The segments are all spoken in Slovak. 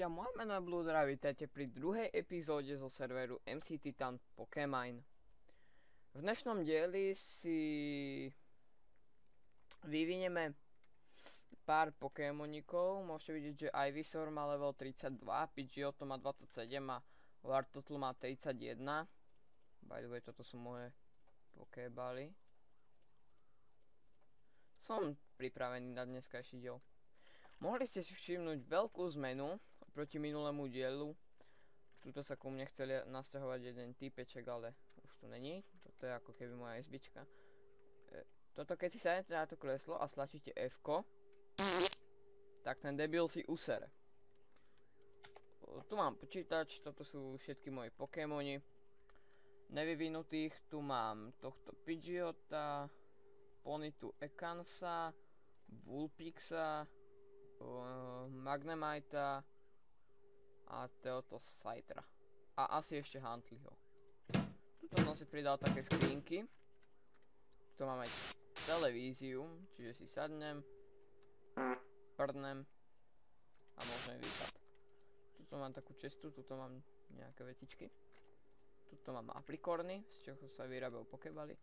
priatelia, moje meno je Blooder a vítajte pri druhej epizóde zo serveru MC Titan Pokemine. V dnešnom dieli si vyvinieme pár Pokémonikov. Môžete vidieť, že Ivysaur má level 32, Pidgeotto má 27 a Wartortle má 31. By the way, toto sú moje Pokébaly. Som pripravený na dneskajší diel. Mohli ste si všimnúť veľkú zmenu proti minulému dielu. Tuto sa ku mne chceli nasťahovať jeden týpeček, ale už tu není. Toto je ako keby moja SBčka. Toto keď si sadnete na to kreslo a stlačíte F-ko, tak ten debil si usere. Tu mám počítač, toto sú všetky moje Pokémoni nevyvinutých. Tu mám tohto Pidgeotta, Ponytu Ekansa, Vulpixa, Magnemita a Teoto Scythera. A asi ešte Huntleyho. Tuto som si pridal také skrinky. Tu mám aj televíziu, čiže si sadnem, prdnem a môžeme výpad. Tuto mám takú čestu, tuto mám nejaké vecičky. Tuto mám aprikorny, z čoho sa vyrábajú pokebaly.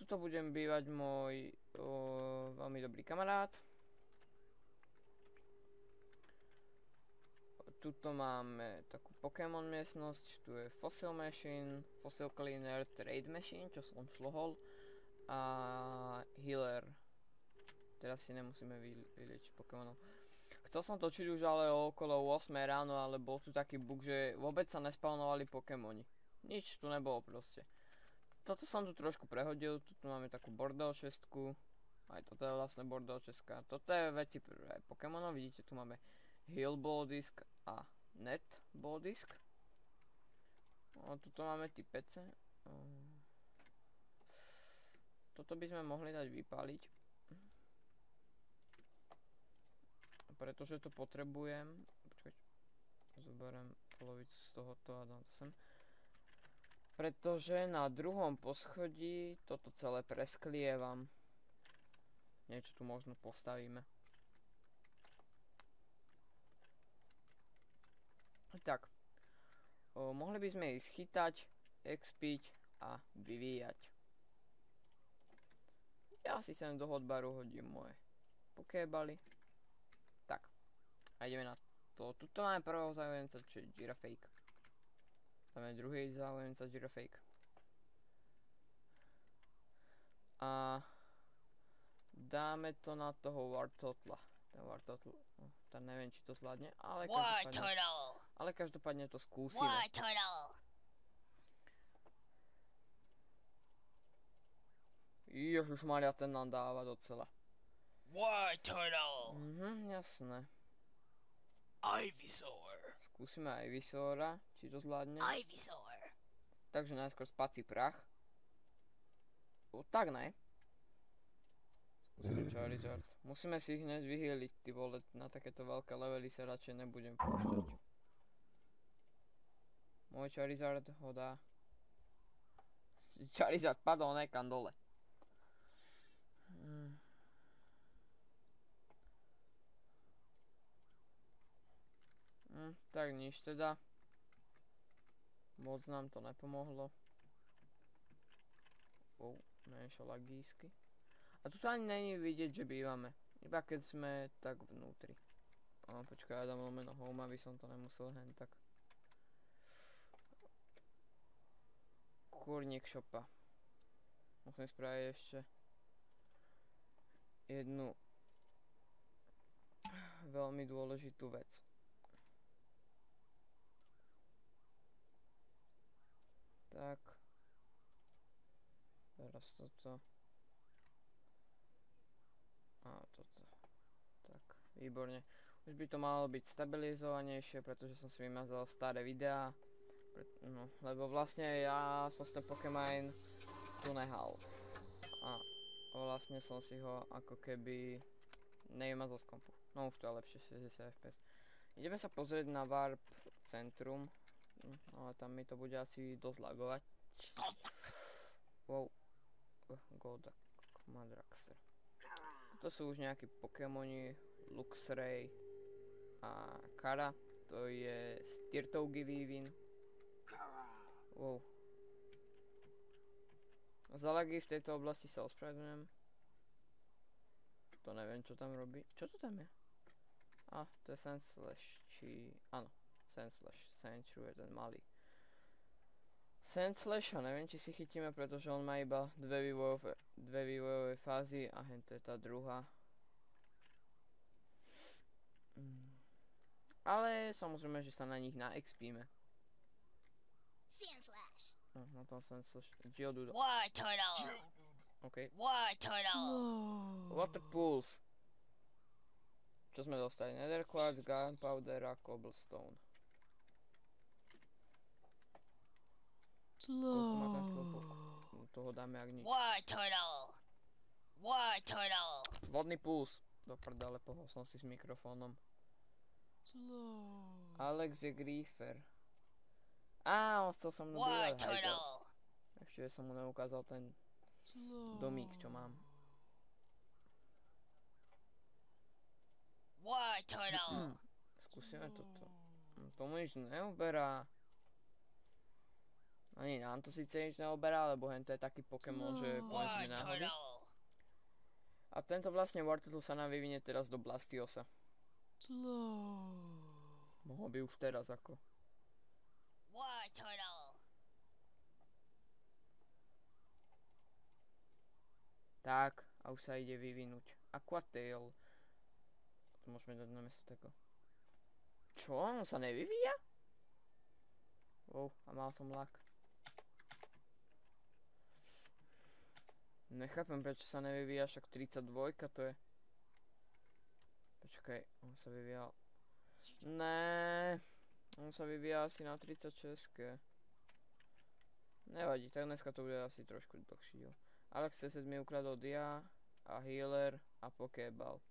Tuto budem bývať môj veľmi dobrý kamarát. Tuto máme takú Pokémon miestnosť, tu je Fossil Machine, Fossil Cleaner, Trade Machine, čo som šlohol, a Healer. Teraz si nemusíme vyliečiť Pokémonov. Chcel som točiť už ale okolo 8 ráno, ale bol tu taký bug, že vôbec sa nespawnovali Pokémoni. Nič tu nebolo proste. Toto som tu trošku prehodil, tu máme takú Bordel čestku, aj toto je vlastne Bordel čestka. Toto je veci pre Pokémonov, vidíte, tu máme Heal Ball Disc a Net Ball Disc. Tuto máme typece. Toto by sme mohli dať vypáliť, pretože to potrebujem. Počkajte, zoberiem polovicu z tohoto a dám to sem. Pretože na druhom poschodí toto celé presklievam. Niečo tu možno postavíme. Tak. Mohli by sme ísť chytať, expiť a vyvíjať. Ja si sem do hotbaru hodím moje Pokébaly. Tak. A ideme na to. Tuto máme prvého záujemca, čo je Girafake. Tam je druhý záujemca Girafake. A dáme to na toho Wartortla. Ten Wartortle, tam neviem, či to zvládne, ale každopádne to skúsime. Ježišmaria, ten nám dáva docela. Wartortle! Jasné. Ivysaur! Skúsime Ivysaura, či to zvládne. Ivysaur! Takže najskôr spací prach. Tak ne. Skúsime Charizard. Musíme si ich hneď vyhieliť, ty vole, na takéto veľké levely sa radšej nebudem púšťať. Môj Charizard ho dá. Charizard padol nekam dole. Tak nič teda. Moc nám to nepomohlo. Menšie lagísky. A tu ani není vidieť, že bývame. Iba keď sme tak vnútri. Počkaj, ja dám lomeno home, aby som to nemusel hen tak. Kurník shopa. Musím spraviť ešte jednu veľmi dôležitú vec. Tak. Teraz toto. A toto. Tak, výborne. Už by to malo byť stabilizovanejšie, pretože som si vymazal staré videá. Lebo vlastne ja som si ten Pokemine tu nehal. A vlastne som si ho ako keby nevymazal z kompu. No už to je lepšie, 60 fps. Ideme sa pozrieť na Warp centrum. Ale tam mi to bude asi dosť lagovať. Wow. Goldak, Madraxer. To sú už nejakí Pokémoni, Luxray a Kara. To je Stirtový vývin. Wow. Za lagy v tejto oblasti sa ospravedlňujem. To neviem, čo tam robí. Čo to tam je? To je Sandslash, či... Áno, Sandslash. Sandshrew je ten malý. Sandslash, neviem, či si chytíme, pretože on má iba dve vývojové fázy a hento je tá druhá. Ale samozrejme, že sa na nich naexpíme. Na tom Sandslash. Geodude. War turtle. OK. War turtle. Water pools. Čo sme dostali? Nether quartz, gunpowder a cobblestone. Koľko má ten slopok? Toho dáme ak nič. War turtle. War turtle. Vodný puls. Do prdele, pohol som si s mikrofónom. Alex je griefer. On chcel so mnou War bojovať, hajzel. turtle. Ešte som mu neukázal ten domík, čo mám. War turtle. Skúsime toto. Tomu nič neuberá. Ani nám to síce nič neoberá, lebo hento je taký Pokémon, že War povedzme náhody. turtle. A tento vlastne Wartortle sa nám vyvinie teraz do Blastiosa. Mohol by už teraz ako. War turtle. Tak, a už sa ide vyvinúť. Aquatail. To môžeme dať na miesto tako. Čo? On sa nevyvíja? Wow, a mal som lak. Nechápem, prečo sa nevyvíja, však 32 to je. Počkaj, on sa vyvíjal. Ne, on sa vyvíja asi na 36. Nevadí, tak dneska to bude asi trošku dlhší diel. Alex C7 mi ukradol Dia a Healer a Pokéball.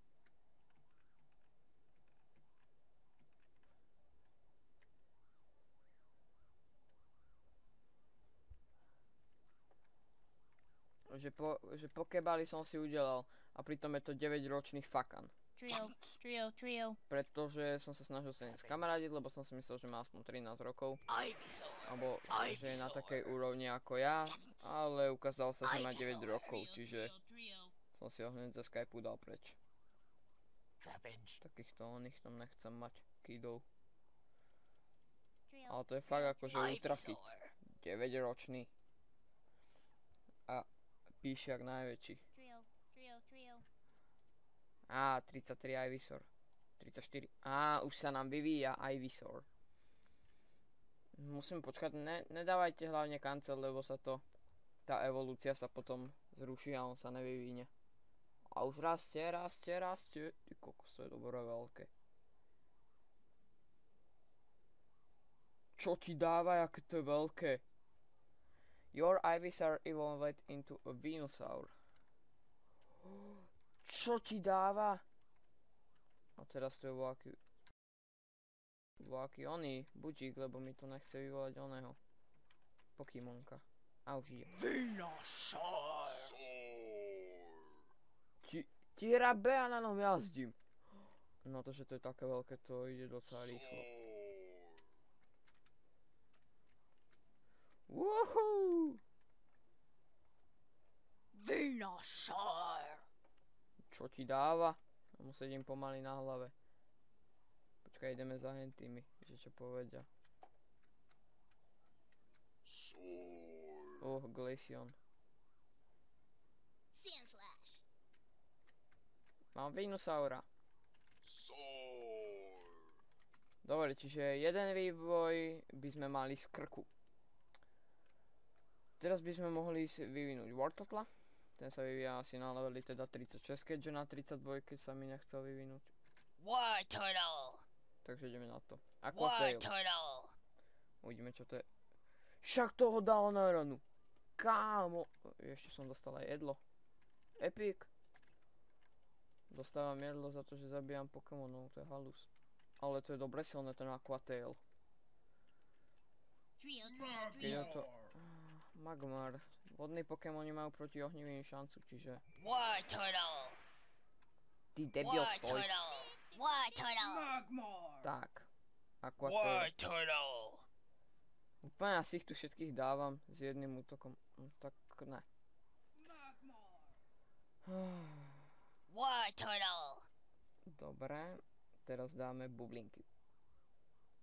Že Pokébally som si udelal a pritom je to 9-ročný fakan. Trio. Pretože som sa snažil sa skamarádiť, lebo som si myslel, že má aspoň 13 rokov. Alebo že je na takej úrovni ako ja, ale ukázalo sa, že má 9 rokov, čiže som si ho hneď za Skypeu dal preč. Takýchto oných tam nechcem mať kidov. Ale to je fakt akože ultrafit. 9-ročný. A píše jak najväčší. 33 Ivysaur. 34. Už sa nám vyvíja Ivysaur. Musím počkať, nedávajte hlavne cancel, lebo sa to, tá evolúcia sa potom zruší a on sa nevyvíne. A už rastie. Ty kokos, to je dobré veľké. Čo ti dáva, aké to je veľké? Your Ivysaur evolved into a Venusaur. Čo ti dáva? A teraz to je voľaký oný budík, lebo mi to nechce vyvolať oného Pokémonka. A už ide. Venusaur. Tiera B a na ňom jazdím. No to, že to je také veľké, to ide docela rýchlo. Woohoo! Venusaur. Čo ti dáva? Ja mu sedím pomaly na hlave. Počkaj, ideme za hentými, že čo povedia. Glaceon. Mám Venusaura. Dobre, čiže jeden vývoj by sme mali z krku. Teraz by sme mohli vyvinúť Wartortla. Ten sa vyvíja asi na leveli teda 36, keďže na 32 sa mi nechcel vyvinúť. War turtle. Takže ideme na to. War Aquatail. turtle. Uvidíme, čo to je. Však toho dalo na ranu. Kámo. Ešte som dostal aj jedlo. Epic. Dostávam jedlo za to, že zabíjam Pokémonov. To je halus. Ale to je dobre silné, ten Aquatail. Keď to... Magmar. Vodní Pokémoni majú proti ohnivým šancu, čiže... War turtle. Ty debil War stoj. turtle. War turtle. Tak. Aquator. Turtle. Úplne asi ich tu všetkých dávam s jedným útokom. No, tak ne. Turtle. Dobre, teraz dáme bublinky.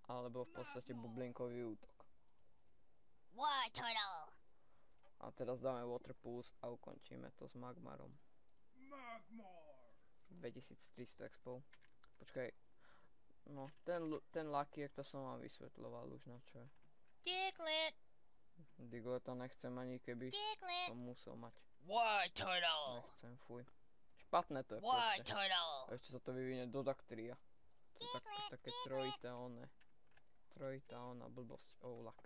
Alebo v podstate bublinkový útok. Turtle. A teraz dáme Water Pulse a ukončíme to s Magmarom. 2300 expov. Počkaj. No, ten Lucky, to som vám vysvetľoval už na čo je. Diglett. Digletta nechcem ani keby Diglett. som musel mať. Turtle. Nechcem, fuj. Špatné to je proste. Turtle. A ešte sa to vyvinie do Dactria. To je také trojité one. Trojitá ona blbosť. Oh, lak.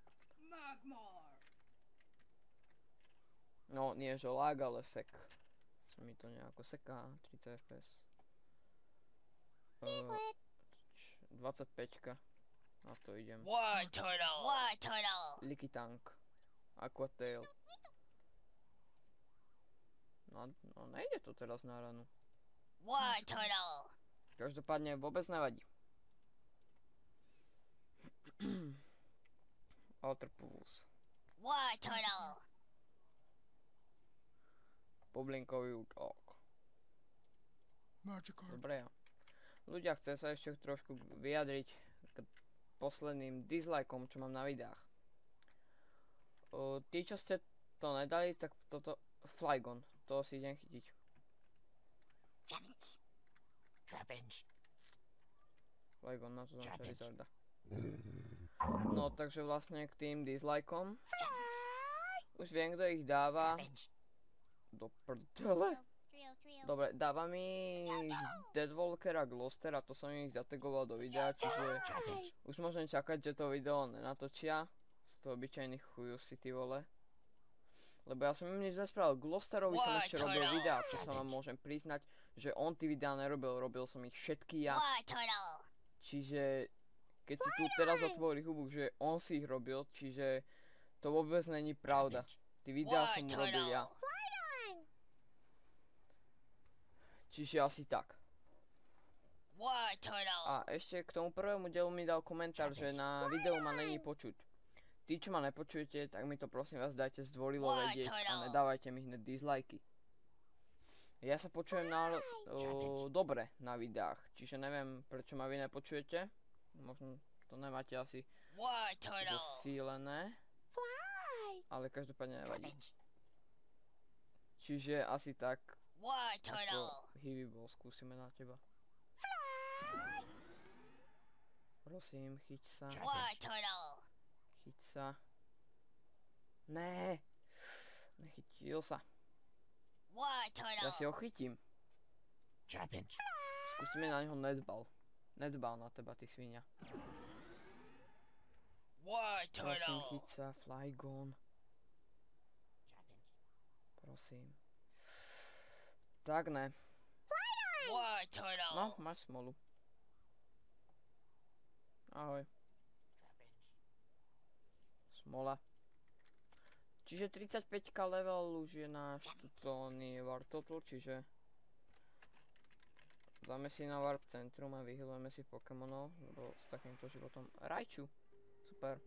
No, nie že lag, ale sek. Mi to nejako seká. 30 fps. 25. Na to idem. Turtle. Licky Tank. Aquatail. No nejde to teraz na ranu. Turtle. Každopádne vôbec nevadí. Water Pulse. Turtle. Bublinkový útok. Dobre. Ľudia, chcem sa ešte trošku vyjadriť k posledným dislikeom, čo mám na videách. Tí, čo ste to nedali, tak toto Flygon, to si idem chytiť. Flygon, na to dám Charizarda. No, takže vlastne k tým dislikeom. Už viem, kto ich dáva. Do prdele. Dobre, dáva mi Deadwalker a Gloster a to som ich zategoval do videa, čiže už môžem čakať, že to video nenatočia. Z toho obyčajných chujú si ty vole. Lebo ja som im nič nespravil. Glosterovi som ešte robil videa, čo sa vám môžem priznať, že on ty videá nerobil, robil som ich všetky ja. Čiže keď si tu teraz otvorí hubuk, že on si ich robil, čiže to vôbec není pravda. Ty videá som urobil ja. Čiže asi tak. A ešte k tomu prvému dielu mi dal komentár, že na videu ma není počuť. Tí, čo ma nepočujete, tak mi to prosím vás dajte zdvorilo vedieť a nedávajte mi hneď dislajky. Ja sa počujem dobre na videách, čiže neviem, prečo ma vy nepočujete. Možno to nemáte asi zosílené. Ale každopádne nevadí. Čiže asi tak. Ako Hivibol, skúsime na teba. Prosím, chyť sa. Chyť sa. Né. Nechytil sa. Ja si ho chytím. Skúsime na neho netball. Netball na teba, ty svinia. Prosím, chyť sa, Flygon. Prosím. Tak ne. No, máš smolu. Ahoj. Smola. Čiže 35k level už je náš tutónny Wartortle, čiže dáme si na Warp Centrum a vyhylujeme si Pokémonov, lebo s takýmto životom. Raichu. Super.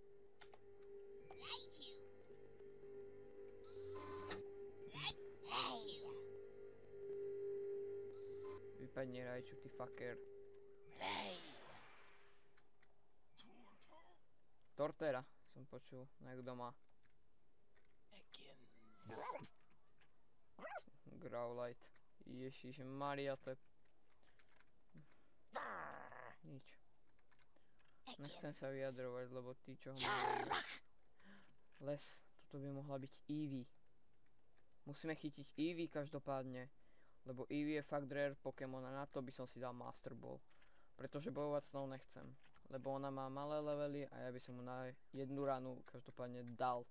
Vypadni Raichu, ty fucker. Tortera som počul, niekto má. Growlite. Ježiš Maria, to je... Nič. Nechcem sa vyjadrovať, lebo tí, čo ho majú... Les, toto by mohla byť Eevee. Musíme chytiť Eevee každopádne. Lebo Eevee je fakt rare Pokémon a na to by som si dal Master Ball. Pretože bojovať s ňou nechcem. Lebo ona má malé levely a ja by som mu na jednu ranu každopádne dal.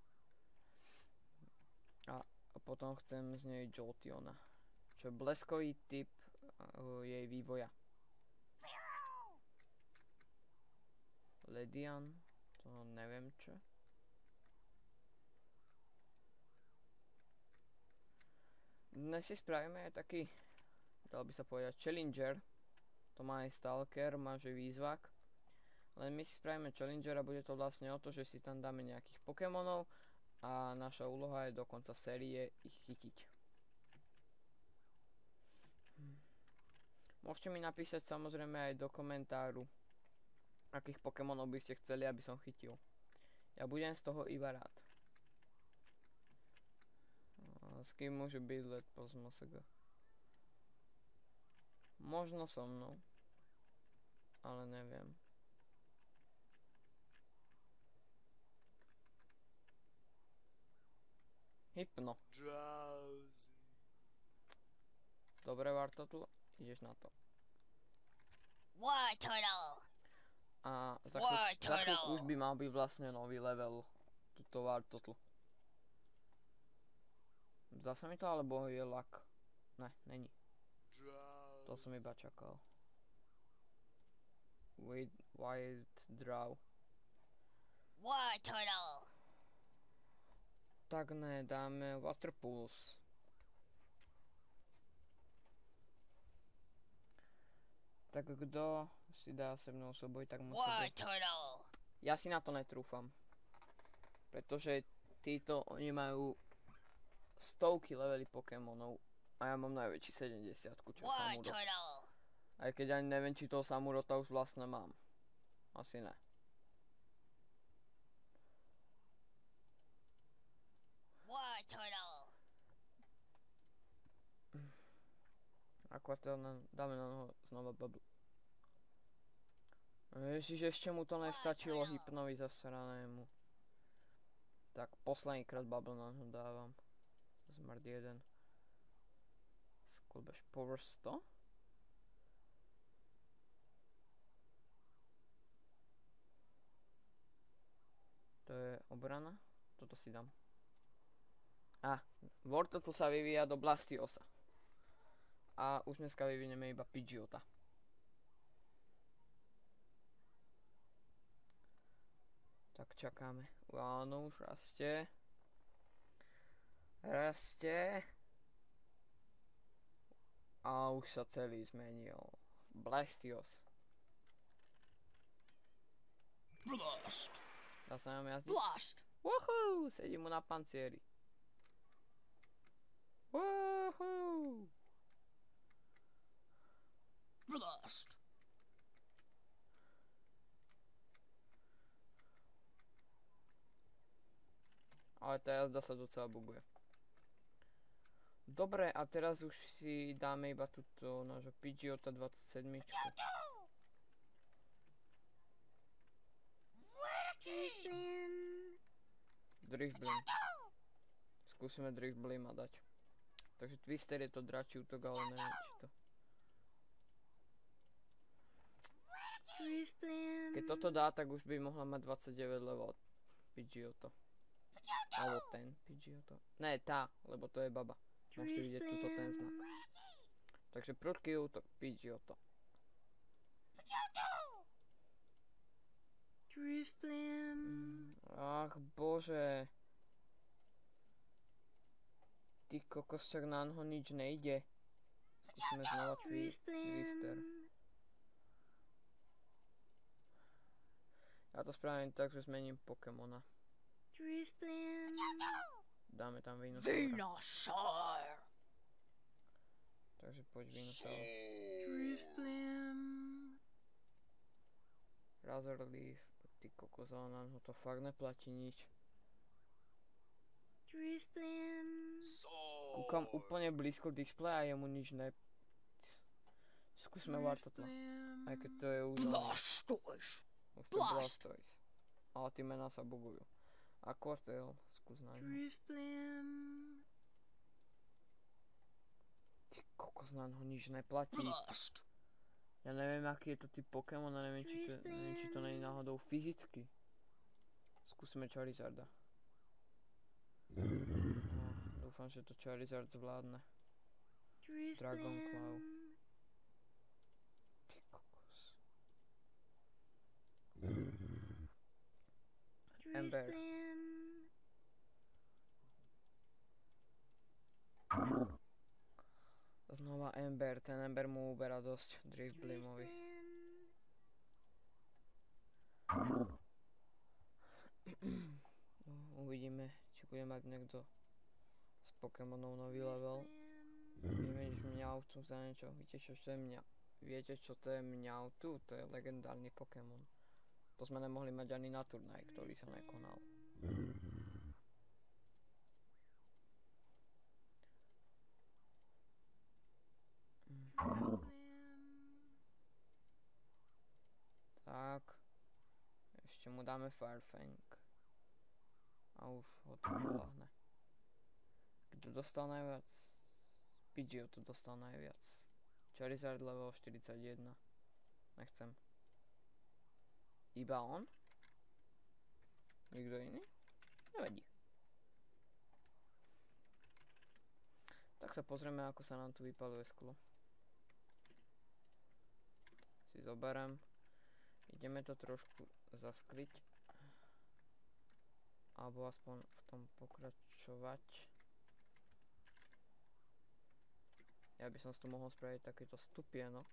A potom chcem z nej Jolteona. Čo je bleskový typ jej vývoja. Ledian, to neviem čo. Dnes si spravíme aj taký, dal by sa povedať, Challenger. To má aj Stalker, má že výzvak. Len my si spravíme challenger a bude to vlastne o to, že si tam dáme nejakých Pokémonov a naša úloha je do konca série ich chytiť. Môžete mi napísať samozrejme aj do komentáru, akých Pokémonov by ste chceli, aby som chytil. Ja budem z toho iba rád. S kým môže byť let pozmosg? Možno so mnou. Ale neviem. Hypno. Dobre, Wartortle, ideš na to. Wartortle. A za chvíľku už by mal byť vlastne nový level tuto Wartortle. Zdá sa mi to, alebo je lag? Ne, není. To som iba čakal. Wild draw. Wartortle. Tak ne, dáme Water Pulse. Tak kto si dá se mnou súboj, tak musí byť. Ja si na to netrúfam. Pretože títo, oni majú stovky levely Pokémonov a ja mám najväčší 70, čo Samurott. Aj keď ani neviem, či toho Samurota už vlastne mám. Asi ne. Aquatel, dáme na noho znova bubble. Ježiš, ešte mu to nestačilo Hypnovi zasranému. Tak poslednýkrát bubble na noho dávam. Smart 1. Sklbeš power 100? To je obrana. Toto si dám. Wartortle sa vyvíja do Blastiosa. A už dneska vyvinieme iba Pidgeota. Tak čakáme. Áno, už rastie. Rastie. A už sa celý zmenil. Blastios. Blast. Dá sa nám jazdiť? Blast. Woohoo! Sedím mu na pancieri. Woohoo! Blast. Ale tá jazda sa docela buguje. Dobre, a teraz už si dáme iba túto nášho Pidgeota 27. Drifblim. Skúsime Drifblima dať. Takže Twister je to dračí útok, ale neviem či to. Keď toto dá, tak už by mohla mať 29 level Pidgeotto. Alebo ten Pidgeotto. Ne, tá, lebo to je baba. Môžete vidieť tuto ten znak. Takže prudký útok Pidgeotto. Ach bože. Ty kokos, však na ho nič nejde. Skúsime znova Twister. Ja to spravím tak, že zmením Pokémona. Dáme tam Venusaur. Takže poď Venusaur. Razor Leaf. Ty kokos, ale na ho to fakt neplatí nič. Kúkam úplne blízko displeja a jemu nič ne... Skúsme Wartortle. Aj keď to je úžasné. Už to Blastoise. Ale tí mená sa bugujú. A Quartel, skús na ňu. Ty kokos, na ňo nič neplatí. Ja neviem, aký je to typ Pokémon a neviem, či to nie je náhodou fyzicky. Skúsime Charizarda. Dúfam, že to Charizard zvládne. Dragon Claw. Ty kokos. Ember. Znova Ember, ten Ember mu uberá dosť Drifblimovi. Uvidíme, či bude mať niekto z Pokémonov nový level. Vymeníš Mňautu za niečo. Viete čo to je Mňautu? To je legendárny Pokémon. To sme nemohli mať ani na turnaj, ktorý sa nekonal. Tak. Ešte mu dáme Firefang. A už ho to poláhne. Kto dostal najviac? Pidgeot to dostal najviac. Charizard level 41. Nechcem. Iba on? Nikto iný? Nevadí. Tak sa pozrieme, ako sa nám tu vypaluje sklo. Si zoberiem. Ideme to trošku zaskryť. Alebo aspoň v tom pokračovať. Ja by som si tu mohol spraviť takýto stupienok.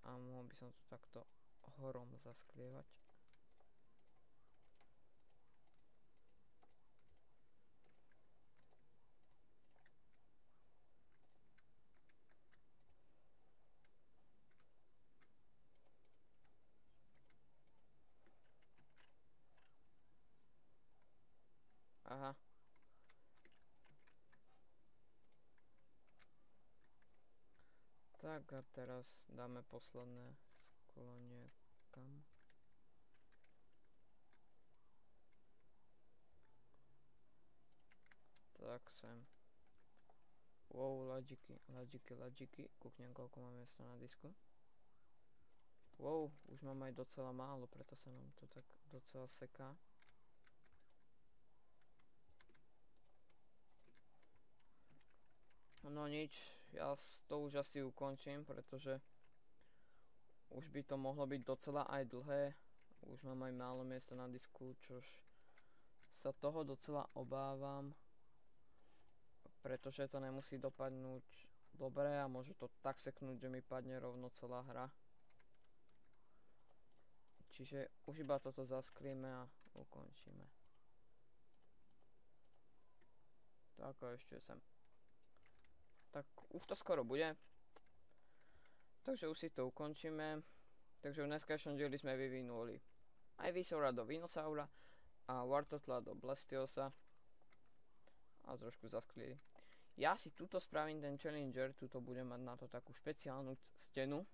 A mohol by som to takto horom zasklievať. Aha. Tak a teraz dáme posledné sklo niekam. Tak sem. Wow, ladžiky. Kúknem, koľko mám miesta na disku. Wow, už mám aj docela málo, preto sa nám to tak docela seká. No nič, ja to už asi ukončím, pretože už by to mohlo byť docela aj dlhé. Už mám aj málo miesta na disku, čož sa toho docela obávam. Pretože to nemusí dopadnúť dobre a môže to tak seknúť, že mi padne rovno celá hra. Čiže už iba toto zaskrieme a ukončíme. Tak a ešte sem. Tak už to skoro bude. Takže už si to ukončíme. Takže v dneskajšom dieli sme vyvinuli aj Ivysaura do Venusaura a Wartortla do Blastiosa. A trošku zaskli. Ja si tuto spravím ten Challenger, tuto budem mať na to takú špeciálnu stenu.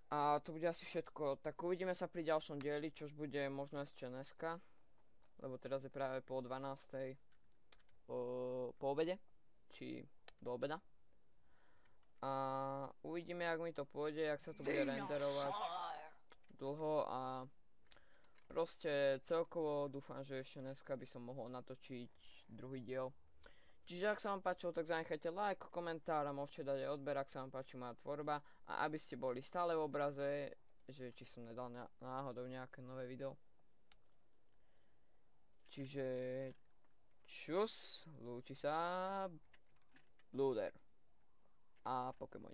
A to bude asi všetko. Tak uvidíme sa pri ďalšom dieli, čož bude možno ešte dneska. Lebo teraz je práve po 12. Po obede. Či do obeda. A uvidíme, jak mi to pôjde, jak sa to bude renderovať dlho a proste celkovo dúfam, že ešte dneska by som mohol natočiť druhý diel. Čiže ak sa vám páčilo, tak zanechajte like, komentár a môžete dať aj odber, ak sa vám páči moja tvorba a aby ste boli stále v obraze, že či som nedal náhodou nejaké nové video. Čiže čus, lúči sa Bluder a Pokémon.